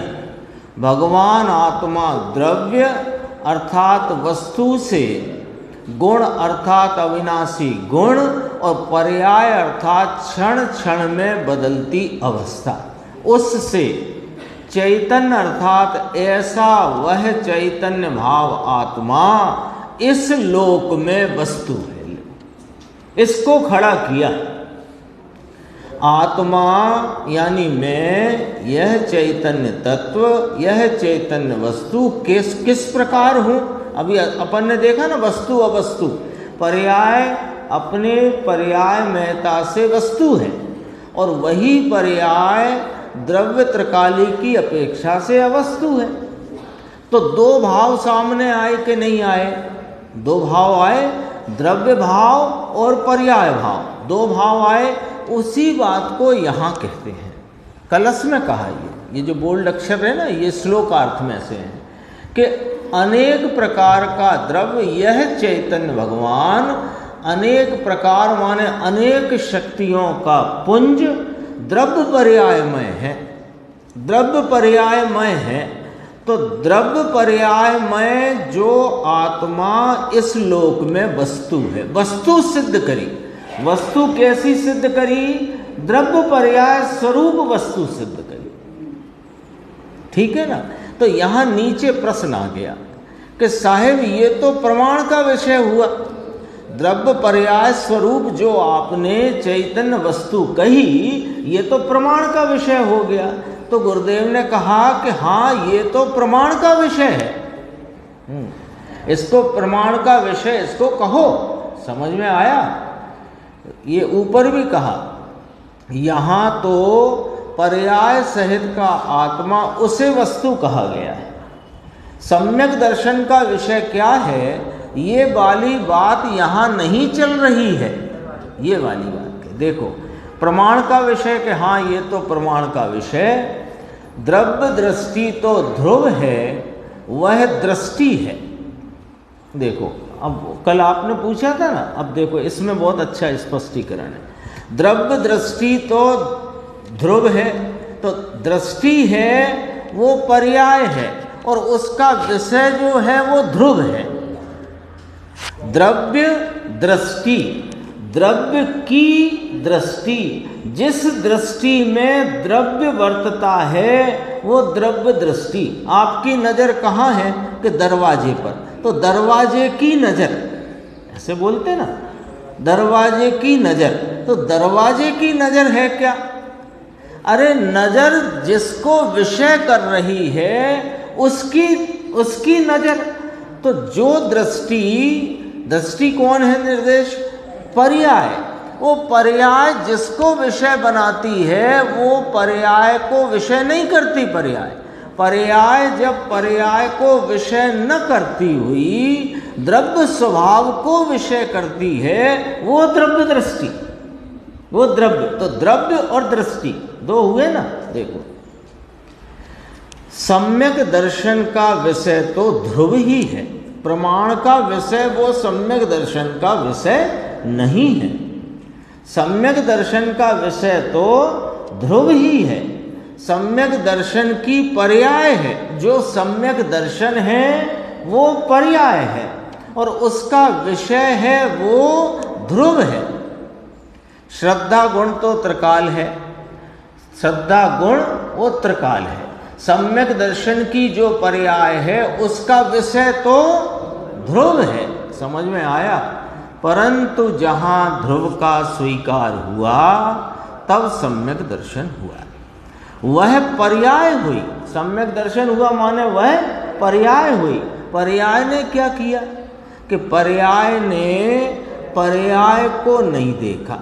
भगवान आत्मा द्रव्य अर्थात वस्तु से, गुण अर्थात अविनाशी गुण, और पर्याय अर्थात क्षण क्षण में बदलती अवस्था, उससे चैतन्य अर्थात ऐसा वह चैतन्य भाव आत्मा इस लोक में वस्तु है। इसको खड़ा किया। आत्मा यानी मैं, यह चैतन्य तत्व, यह चैतन्य वस्तु किस प्रकार हूँ? अभी अपन ने देखा ना, वस्तु अवस्तु, पर्याय अपने पर्याय महता से वस्तु है, और वही पर्याय द्रव्य त्रिकाली की अपेक्षा से अवस्तु है। तो दो भाव सामने आए कि नहीं आए? दो भाव आए, द्रव्य भाव और पर्याय भाव, दो भाव आए। उसी बात को यहाँ कहते हैं, कलश में कहा। ये जो बोल्ड अक्षर है ना, ये श्लोकार्थ में से है कि अनेक प्रकार का द्रव्य, यह चैतन्य भगवान अनेक प्रकार माने अनेक शक्तियों का पुंज द्रव्य पर्यायमय है। द्रव्य पर्यायमय है, तो द्रव्य पर्यायमय जो आत्मा इस लोक में वस्तु है, वस्तु सिद्ध करी। वस्तु कैसी सिद्ध करी? द्रव्य पर्याय स्वरूप वस्तु सिद्ध करी। ठीक है ना? तो यहां नीचे प्रश्न आ गया कि साहेब ये तो प्रमाण का विषय हुआ, द्रव्य पर्याय स्वरूप जो आपने चैतन्य वस्तु कही ये तो प्रमाण का विषय हो गया। तो गुरुदेव ने कहा कि हाँ ये तो प्रमाण का विषय है, इसको प्रमाण का विषय इसको कहो। समझ में आया? ये ऊपर भी कहा, यहाँ तो पर्याय सहित का आत्मा उसे वस्तु कहा गया है। सम्यक दर्शन का विषय क्या है ये वाली बात यहाँ नहीं चल रही है। ये वाली बात है, देखो प्रमाण का विषय कि हाँ ये तो प्रमाण का विषय, द्रव्य दृष्टि तो ध्रुव है, वह दृष्टि है। देखो अब कल आपने पूछा था ना, अब देखो इसमें बहुत अच्छा स्पष्टीकरण है। द्रव्य दृष्टि तो ध्रुव है, तो दृष्टि है वो पर्याय है और उसका विषय जो है वो ध्रुव है। द्रव्य दृष्टि, द्रव्य की दृष्टि, जिस दृष्टि में द्रव्य वर्तता है वो द्रव्य दृष्टि। आपकी नज़र कहाँ है? कि दरवाजे पर, तो दरवाजे की नज़र, ऐसे बोलते ना, दरवाजे की नज़र। तो दरवाजे की नज़र है क्या? अरे नज़र जिसको विषय कर रही है उसकी नज़र। तो जो दृष्टि कौन है? निर्देश पर्याय। वो पर्याय जिसको विषय बनाती है वो पर्याय को विषय नहीं करती। पर्याय जब पर्याय को विषय न करती हुई द्रव्य स्वभाव को विषय करती है वो द्रव्य दृष्टि, वो द्रव्य। तो द्रव्य और दृष्टि दो हुए ना। देखो सम्यक दर्शन का विषय तो ध्रुव ही है, प्रमाण का विषय वो सम्यक दर्शन का विषय नहीं है। सम्यक दर्शन का विषय तो ध्रुव ही है, सम्यक दर्शन की पर्याय है। जो सम्यक दर्शन है वो पर्याय है और उसका विषय है वो ध्रुव है। श्रद्धा गुण तो त्रिकाल है, श्रद्धा गुण वो त्रिकाल है। सम्यक दर्शन की जो पर्याय है उसका विषय तो ध्रुव है। समझ में आया? परंतु जहाँ ध्रुव का स्वीकार हुआ तब सम्यक दर्शन हुआ, वह पर्याय हुई। सम्यक दर्शन हुआ माने वह पर्याय हुई। पर्याय ने क्या किया कि पर्याय ने पर्याय को नहीं देखा,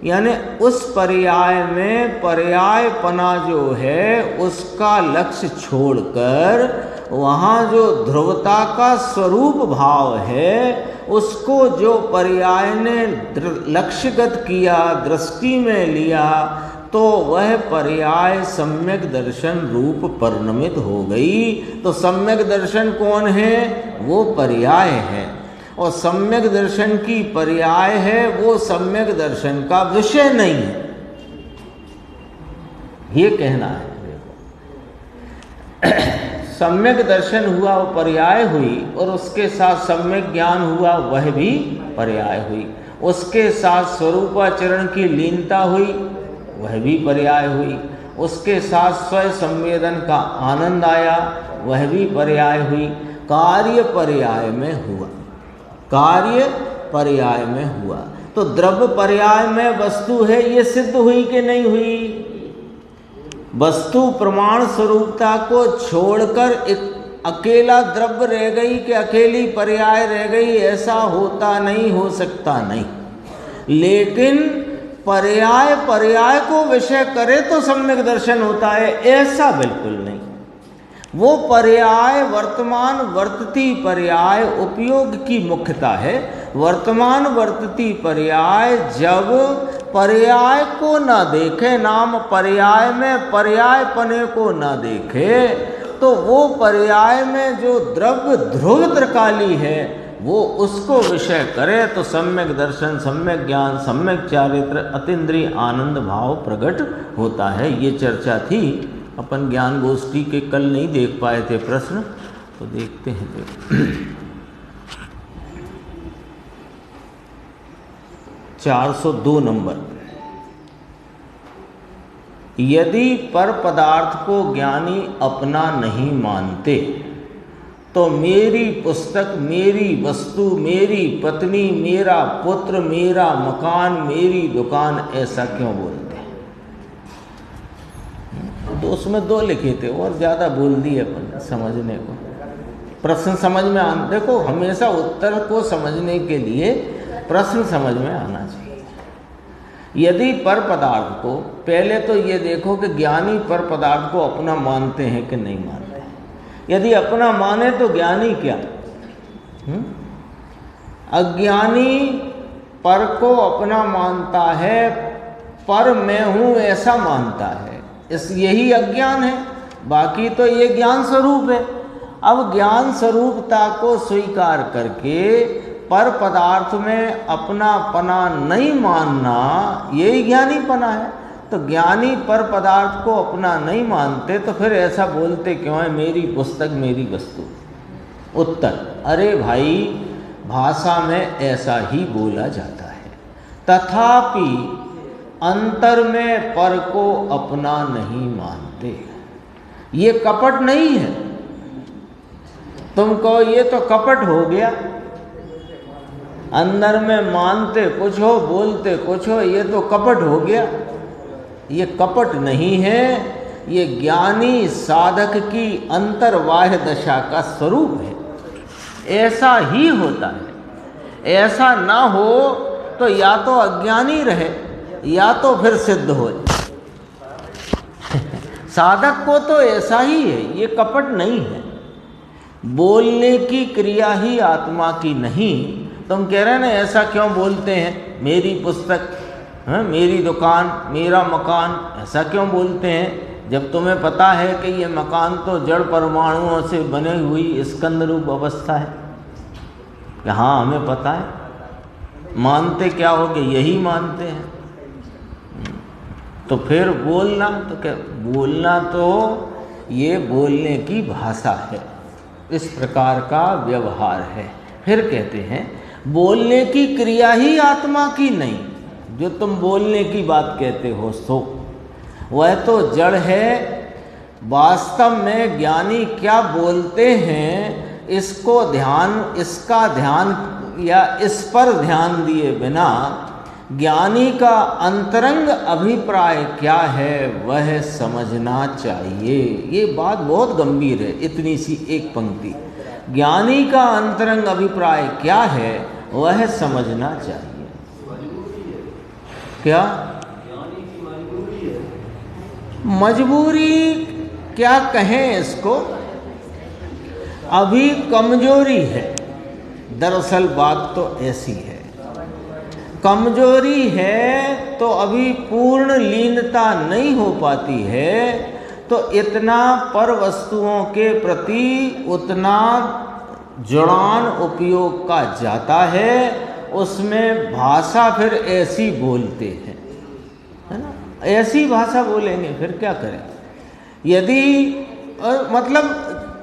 यानी उस पर्याय में पर्यायपना जो है उसका लक्ष्य छोड़कर वहाँ जो ध्रुवता का स्वरूप भाव है उसको जो पर्याय ने लक्ष्यगत किया, दृष्टि में लिया, तो वह पर्याय सम्यक दर्शन रूप परिणमित हो गई। तो सम्यक दर्शन कौन है? वो पर्याय है और सम्यक दर्शन की पर्याय है वो सम्यक दर्शन का विषय नहीं है, ये कहना है। सम्यक दर्शन हुआ वो पर्याय हुई और उसके साथ सम्यक ज्ञान हुआ वह भी पर्याय हुई। उसके साथ स्वरूपाचरण की लीनता हुई वह भी पर्याय हुई। उसके साथ स्वयं संवेदन का आनंद आया वह भी पर्याय हुई। कार्य पर्याय में हुआ, कार्य पर्याय में हुआ। तो द्रव्य पर्याय में वस्तु है ये सिद्ध हुई कि नहीं हुई? वस्तु प्रमाण स्वरूपता को छोड़कर एक अकेला द्रव्य रह गई कि अकेली पर्याय रह गई, ऐसा होता नहीं, हो सकता नहीं। लेकिन पर्याय को विषय करे तो सम्यक दर्शन होता है, ऐसा बिल्कुल नहीं। वो पर्याय वर्तमान वर्तती पर्याय उपयोग की मुख्यता है। वर्तमान वर्तती पर्याय जब पर्याय को ना देखे, नाम पर्याय में पर्यायपने को ना देखे, तो वो पर्याय में जो द्रव्य ध्रुव त्रिकाली है वो उसको विषय करे तो सम्यक दर्शन, सम्यक ज्ञान, सम्यक चारित्र, अतीन्द्रिय आनंद भाव प्रकट होता है। ये चर्चा थी अपन ज्ञान गोष्ठी के कल नहीं देख पाए थे प्रश्न, तो देखते हैं। देखो 402 नंबर। यदि पर पदार्थ को ज्ञानी अपना नहीं मानते तो मेरी पुस्तक, मेरी वस्तु, मेरी पत्नी, मेरा पुत्र, मेरा मकान, मेरी दुकान ऐसा क्यों बोलते? तो उसमें 2 लिखे थे और ज़्यादा बोल दिए अपन समझने को। प्रश्न समझ में आना, देखो हमेशा उत्तर को समझने के लिए प्रश्न समझ में आना चाहिए। यदि पर पदार्थ को, पहले तो ये देखो कि ज्ञानी पर पदार्थ को अपना मानते हैं कि नहीं मानते हैं। यदि अपना माने तो ज्ञानी क्या? अज्ञानी पर को अपना मानता है, पर मैं हूँ ऐसा मानता है, यही अज्ञान है। बाकी तो ये ज्ञान स्वरूप है। अब ज्ञान स्वरूपता को स्वीकार करके पर पदार्थ में अपना पना नहीं मानना, यही ज्ञानीपना है। तो ज्ञानी पर पदार्थ को अपना नहीं मानते तो फिर ऐसा बोलते क्यों है, मेरी पुस्तक, मेरी वस्तु? उत्तर, अरे भाई भाषा में ऐसा ही बोला जाता है, तथापि अंतर में पर को अपना नहीं मानते। ये कपट नहीं है। तुम कहो ये तो कपट हो गया, अंदर में मानते कुछ हो, बोलते कुछ हो, ये तो कपट हो गया। ये कपट नहीं है, ये ज्ञानी साधक की अंतर्बाह्य दशा का स्वरूप है। ऐसा ही होता है। ऐसा ना हो तो या तो अज्ञानी रहे या तो फिर सिद्ध हो जाए। साधक को तो ऐसा ही है, ये कपट नहीं है। बोलने की क्रिया ही आत्मा की नहीं। तुम कह रहे हैं ना ऐसा क्यों बोलते हैं, मेरी पुस्तक, मेरी दुकान, मेरा मकान, ऐसा क्यों बोलते हैं? जब तुम्हें पता है कि ये मकान तो जड़ परमाणुओं से बने हुई स्कंद रूप अवस्था है। हाँ हमें पता है, मानते क्या होगे? यही मानते हैं। तो फिर बोलना तो क्या? बोलना तो ये बोलने की भाषा है, इस प्रकार का व्यवहार है। फिर कहते हैं बोलने की क्रिया ही आत्मा की नहीं। जो तुम बोलने की बात कहते हो सो वह तो जड़ है। वास्तव में ज्ञानी क्या बोलते हैं इसका ध्यान या इस पर ध्यान दिए बिना ज्ञानी का अंतरंग अभिप्राय क्या है वह समझना चाहिए। ये बात बहुत गंभीर है, इतनी सी एक पंक्ति। ज्ञानी का अंतरंग अभिप्राय क्या है वह समझना चाहिए। क्या मजबूरी क्या कहें इसको? अभी कमजोरी है। दरअसल बात तो ऐसी है, कमजोरी है तो अभी पूर्ण लीनता नहीं हो पाती है, तो इतना पर वस्तुओं के प्रति उतना जुड़ान उपयोग का जाता है, उसमें भाषा फिर ऐसी बोलते हैं, है ना? ऐसी भाषा बोलेंगे फिर क्या करें? यदि मतलब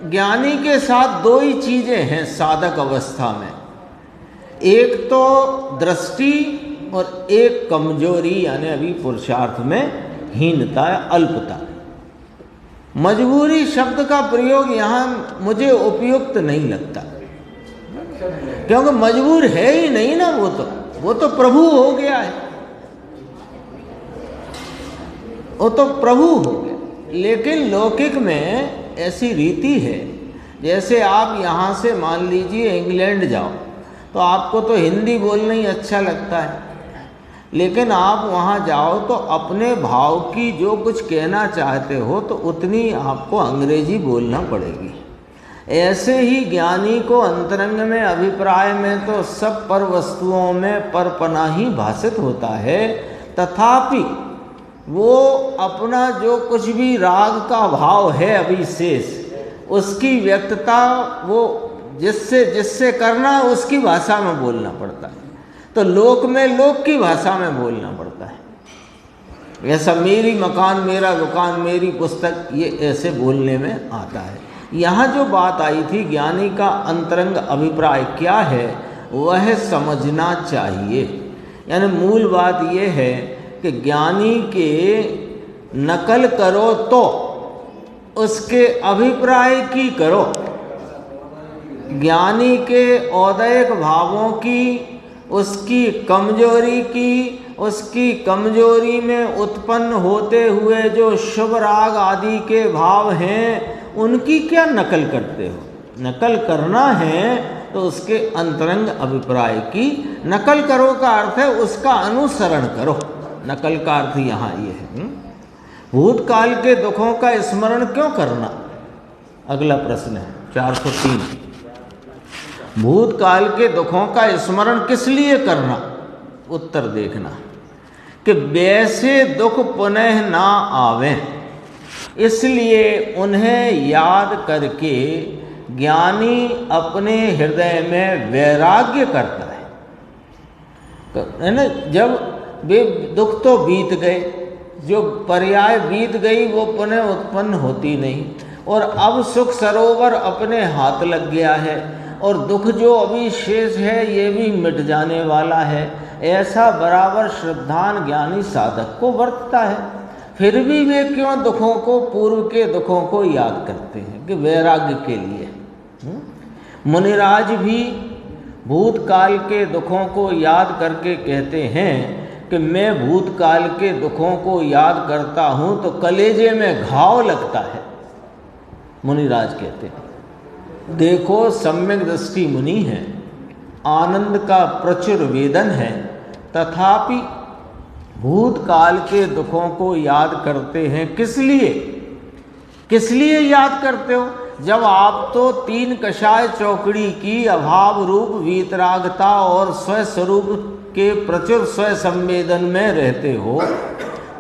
ज्ञानी के साथ 2 ही चीज़ें हैं साधक अवस्था में, एक तो दृष्टि और एक कमजोरी, यानी अभी पुरुषार्थ में हीनता, अल्पता। मजबूरी शब्द का प्रयोग यहाँ मुझे उपयुक्त नहीं लगता, क्योंकि मजबूर है ही नहीं ना, वो तो प्रभु हो गया है, वो तो प्रभु हो गया। लेकिन लौकिक में ऐसी रीति है, जैसे आप यहाँ से मान लीजिए इंग्लैंड जाओ तो आपको तो हिंदी बोलना ही अच्छा लगता है, लेकिन आप वहाँ जाओ तो अपने भाव की जो कुछ कहना चाहते हो तो उतनी आपको अंग्रेजी बोलना पड़ेगी। ऐसे ही ज्ञानी को अंतरंग में अभिप्राय में तो सब पर वस्तुओं में परपना ही भाषित होता है, तथापि वो अपना जो कुछ भी राग का भाव है अभी शेष, उसकी व्यक्तता वो जिससे करना उसकी भाषा में बोलना पड़ता है। तो लोक में लोक की भाषा में बोलना पड़ता है। ऐसा मेरी मकान मेरा दुकान मेरी पुस्तक, ये ऐसे बोलने में आता है। यहाँ जो बात आई थी ज्ञानी का अंतरंग अभिप्राय क्या है वह समझना चाहिए। यानी मूल बात ये है कि ज्ञानी के नकल करो तो उसके अभिप्राय की करो। ज्ञानी के औदयिक भावों की, उसकी कमजोरी की, उसकी कमजोरी में उत्पन्न होते हुए जो शुभ राग आदि के भाव हैं उनकी क्या नकल करते हो? नकल करना है तो उसके अंतरंग अभिप्राय की नकल करो का अर्थ है उसका अनुसरण करो। नकल का अर्थ यहाँ ये है। भूतकाल के दुखों का स्मरण क्यों करना? अगला प्रश्न है 403। भूतकाल के दुखों का स्मरण किस लिए करना? उत्तर देखना कि वैसे दुख पुनः ना आवें, इसलिए उन्हें याद करके ज्ञानी अपने हृदय में वैराग्य करता है ना। जब वे दुख तो बीत गए, जो पर्याय बीत गई वो पुनः उत्पन्न होती नहीं, और अब सुख सरोवर अपने हाथ लग गया है और दुख जो अभी शेष है ये भी मिट जाने वाला है। ऐसा बराबर श्रद्धान ज्ञानी साधक को वर्तता है। फिर भी वे क्यों दुखों को, पूर्व के दुखों को याद करते हैं? कि वैराग्य के लिए। मुनिराज भी भूतकाल के दुखों को याद करके कहते हैं कि मैं भूतकाल के दुखों को याद करता हूँ तो कलेजे में घाव लगता है। मुनिराज कहते हैं देखो सम्यक दृष्टि मुनि है, आनंद का प्रचुर वेदन है, तथापि भूतकाल के दुखों को याद करते हैं। किस लिए? किस लिए याद करते हो? जब आप तो तीन कषाय चौकड़ी की अभाव रूप वीतरागता और स्वस्वरूप के प्रचुर स्व संवेदन में रहते हो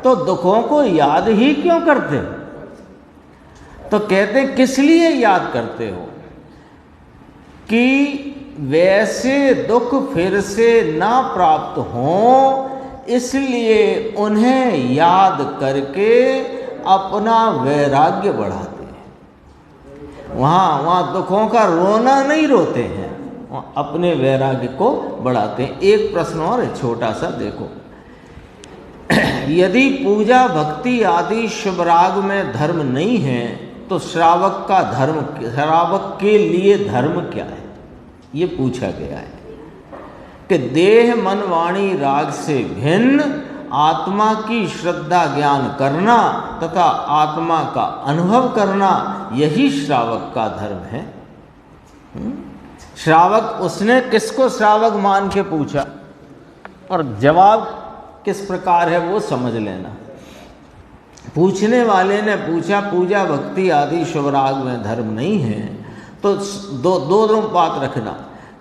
तो दुखों को याद ही क्यों करते हो? तो कहते किस लिए याद करते हो कि वैसे दुख फिर से ना प्राप्त हों, इसलिए उन्हें याद करके अपना वैराग्य बढ़ाते हैं। वहाँ दुखों का रोना नहीं रोते हैं, अपने वैराग्य को बढ़ाते हैं। एक प्रश्न और है छोटा सा, देखो। यदि पूजा भक्ति आदि शुभ राग में धर्म नहीं है तो श्रावक का धर्म, श्रावक के लिए धर्म क्या है? ये पूछा गया है कि देह मन वाणी राग से भिन्न आत्मा की श्रद्धा ज्ञान करना तथा आत्मा का अनुभव करना, यही श्रावक का धर्म है। श्रावक, उसने किसको श्रावक मान के पूछा और जवाब किस प्रकार है वो समझ लेना। पूछने वाले ने पूछा पूजा भक्ति आदि शुभ राग में धर्म नहीं है, तो दो बात रखना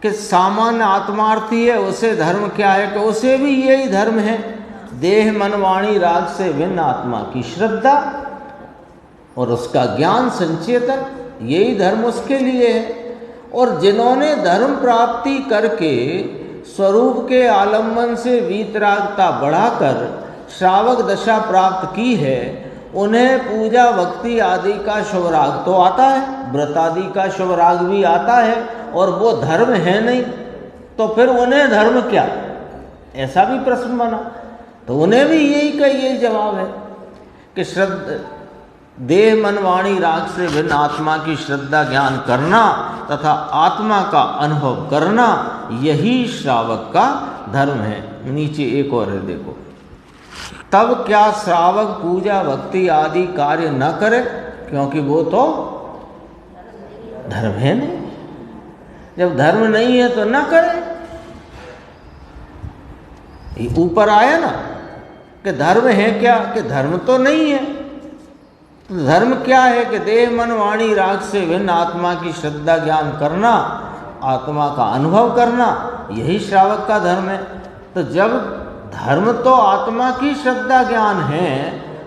कि सामान्य आत्मार्थी है उसे धर्म क्या है? कि उसे भी यही धर्म है, देह मन वाणी राग से भिन्न आत्मा की श्रद्धा और उसका ज्ञान संचेतन, यही धर्म उसके लिए है। और जिन्होंने धर्म प्राप्ति करके स्वरूप के आलम्बन से वीतरागता बढ़ाकर श्रावक दशा प्राप्त की है, उन्हें पूजा भक्ति आदि का शुभ राग तो आता है, व्रत आदि का शुभ राग भी आता है, और वो धर्म है नहीं, तो फिर उन्हें धर्म क्या? ऐसा भी प्रश्न बना। तो उन्हें भी यही का यही जवाब है कि देह मन वाणी राग से भिन्न आत्मा की श्रद्धा ज्ञान करना तथा आत्मा का अनुभव करना, यही श्रावक का धर्म है। नीचे एक और है, देखो। तब क्या श्रावक पूजा भक्ति आदि कार्य न करे? क्योंकि वो तो धर्म है नहीं। जब धर्म नहीं है तो न करे। ऊपर आया ना कि धर्म है क्या? कि धर्म तो नहीं है। तो धर्म क्या है? कि देह मन वाणी राग से भिन्न आत्मा की श्रद्धा ज्ञान करना, आत्मा का अनुभव करना, यही श्रावक का धर्म है। तो जब धर्म तो आत्मा की श्रद्धा ज्ञान है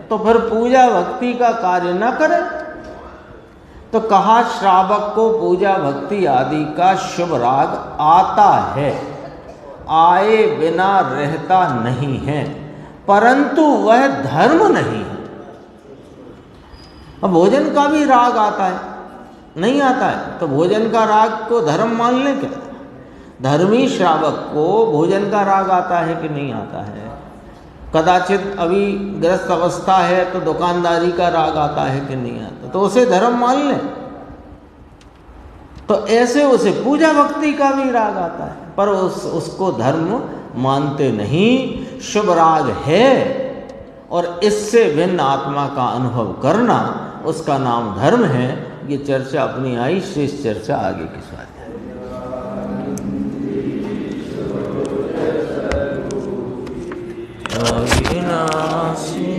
तो फिर पूजा भक्ति का कार्य न करे। तो कहा श्रावक को पूजा भक्ति आदि का शुभ राग आता है, आए बिना रहता नहीं है। परंतु वह धर्म नहीं है। अब भोजन का भी राग आता है, नहीं आता है, तो भोजन का राग को धर्म मान लें क्या? धर्मी श्रावक को भोजन का राग आता है कि नहीं आता है? कदाचित अभी गृहस्थ अवस्था है तो दुकानदारी का राग आता है कि नहीं आता, तो उसे धर्म मान लें। तो ऐसे उसे पूजा भक्ति का भी राग आता है, पर उसको धर्म मानते नहीं। शुभ राग है और इससे भिन्न आत्मा का अनुभव करना, उसका नाम धर्म है। ये चर्चा अपनी आई, शेष चर्चा आगे की स्वाध्याय। अविनाशी